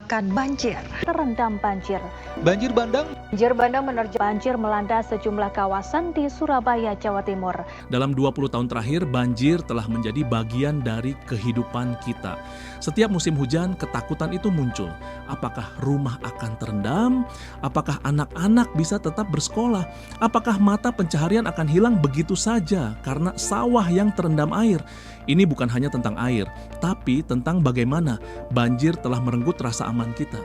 akan banjir. Terendam banjir. Banjir bandang. Banjir bandang menerjang banjir melanda sejumlah kawasan di Surabaya, Jawa Timur. Dalam 20 tahun terakhir, banjir telah menjadi bagian dari kehidupan kita. Setiap musim hujan, ketakutan itu muncul. Apakah rumah akan terendam? Apakah anak-anak bisa tetap bersekolah? Apakah mata pencaharian akan hilang begitu saja karena sawah yang terendam air? Ini bukan hanya tentang air, tapi tentang bagaimana banjir telah merenggut rasa aman kita.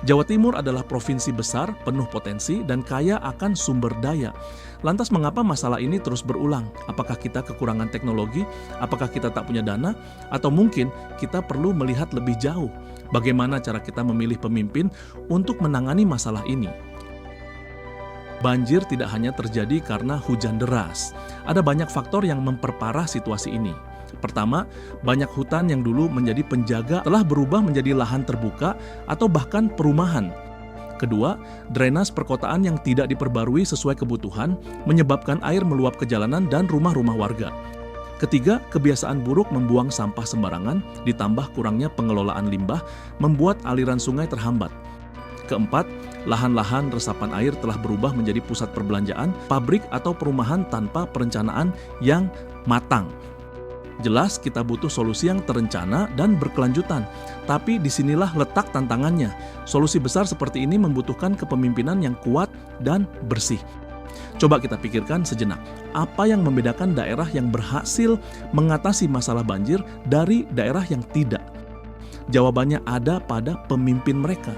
Jawa Timur adalah provinsi besar, penuh potensi, dan kaya akan sumber daya. Lantas mengapa masalah ini terus berulang? Apakah kita kekurangan teknologi? Apakah kita tak punya dana? Atau mungkin kita perlu melihat lebih jauh? Bagaimana cara kita memilih pemimpin untuk menangani masalah ini? Banjir tidak hanya terjadi karena hujan deras. Ada banyak faktor yang memperparah situasi ini. Pertama, banyak hutan yang dulu menjadi penjaga telah berubah menjadi lahan terbuka atau bahkan perumahan. Kedua, drainase perkotaan yang tidak diperbarui sesuai kebutuhan menyebabkan air meluap ke jalanan dan rumah-rumah warga. Ketiga, kebiasaan buruk membuang sampah sembarangan ditambah kurangnya pengelolaan limbah membuat aliran sungai terhambat. Keempat, lahan-lahan resapan air telah berubah menjadi pusat perbelanjaan, pabrik atau perumahan tanpa perencanaan yang matang. Jelas kita butuh solusi yang terencana dan berkelanjutan, tapi disinilah letak tantangannya. Solusi besar seperti ini membutuhkan kepemimpinan yang kuat dan bersih. Coba kita pikirkan sejenak, apa yang membedakan daerah yang berhasil mengatasi masalah banjir dari daerah yang tidak? Jawabannya ada pada pemimpin mereka.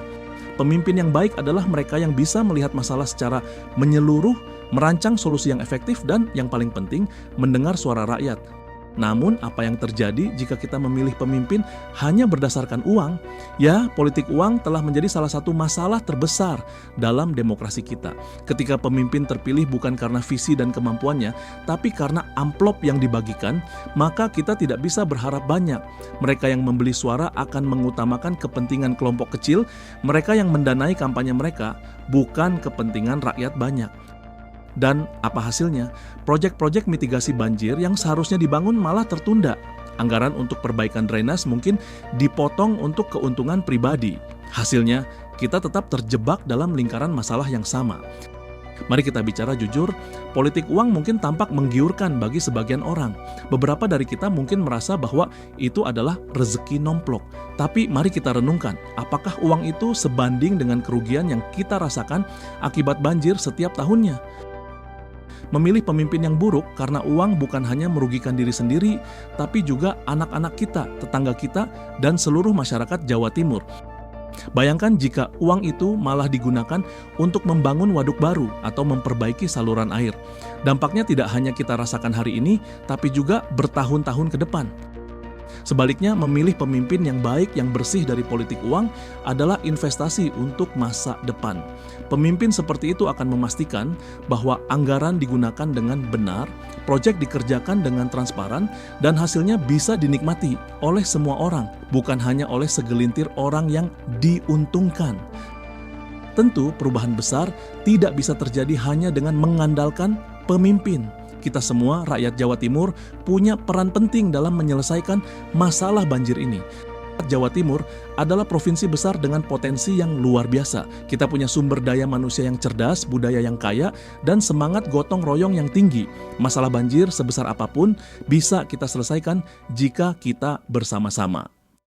Pemimpin yang baik adalah mereka yang bisa melihat masalah secara menyeluruh, merancang solusi yang efektif, dan yang paling penting, mendengar suara rakyat. Namun, apa yang terjadi jika kita memilih pemimpin hanya berdasarkan uang? Ya, politik uang telah menjadi salah satu masalah terbesar dalam demokrasi kita. Ketika pemimpin terpilih bukan karena visi dan kemampuannya, tapi karena amplop yang dibagikan, maka kita tidak bisa berharap banyak. Mereka yang membeli suara akan mengutamakan kepentingan kelompok kecil, mereka yang mendanai kampanye mereka, bukan kepentingan rakyat banyak. Dan apa hasilnya? Proyek-proyek mitigasi banjir yang seharusnya dibangun malah tertunda. Anggaran untuk perbaikan drainase mungkin dipotong untuk keuntungan pribadi. Hasilnya, kita tetap terjebak dalam lingkaran masalah yang sama. Mari kita bicara jujur, politik uang mungkin tampak menggiurkan bagi sebagian orang. Beberapa dari kita mungkin merasa bahwa itu adalah rezeki nomplok. Tapi mari kita renungkan, apakah uang itu sebanding dengan kerugian yang kita rasakan akibat banjir setiap tahunnya? Memilih pemimpin yang buruk karena uang bukan hanya merugikan diri sendiri, tapi juga anak-anak kita, tetangga kita, dan seluruh masyarakat Jawa Timur. Bayangkan jika uang itu malah digunakan untuk membangun waduk baru atau memperbaiki saluran air. Dampaknya tidak hanya kita rasakan hari ini, tapi juga bertahun-tahun ke depan. Sebaliknya, memilih pemimpin yang baik, yang bersih dari politik uang adalah investasi untuk masa depan. Pemimpin seperti itu akan memastikan bahwa anggaran digunakan dengan benar, proyek dikerjakan dengan transparan, dan hasilnya bisa dinikmati oleh semua orang, bukan hanya oleh segelintir orang yang diuntungkan. Tentu, perubahan besar tidak bisa terjadi hanya dengan mengandalkan pemimpin. Kita semua, rakyat Jawa Timur, punya peran penting dalam menyelesaikan masalah banjir ini. Jawa Timur adalah provinsi besar dengan potensi yang luar biasa. Kita punya sumber daya manusia yang cerdas, budaya yang kaya, dan semangat gotong royong yang tinggi. Masalah banjir sebesar apapun bisa kita selesaikan jika kita bersama-sama.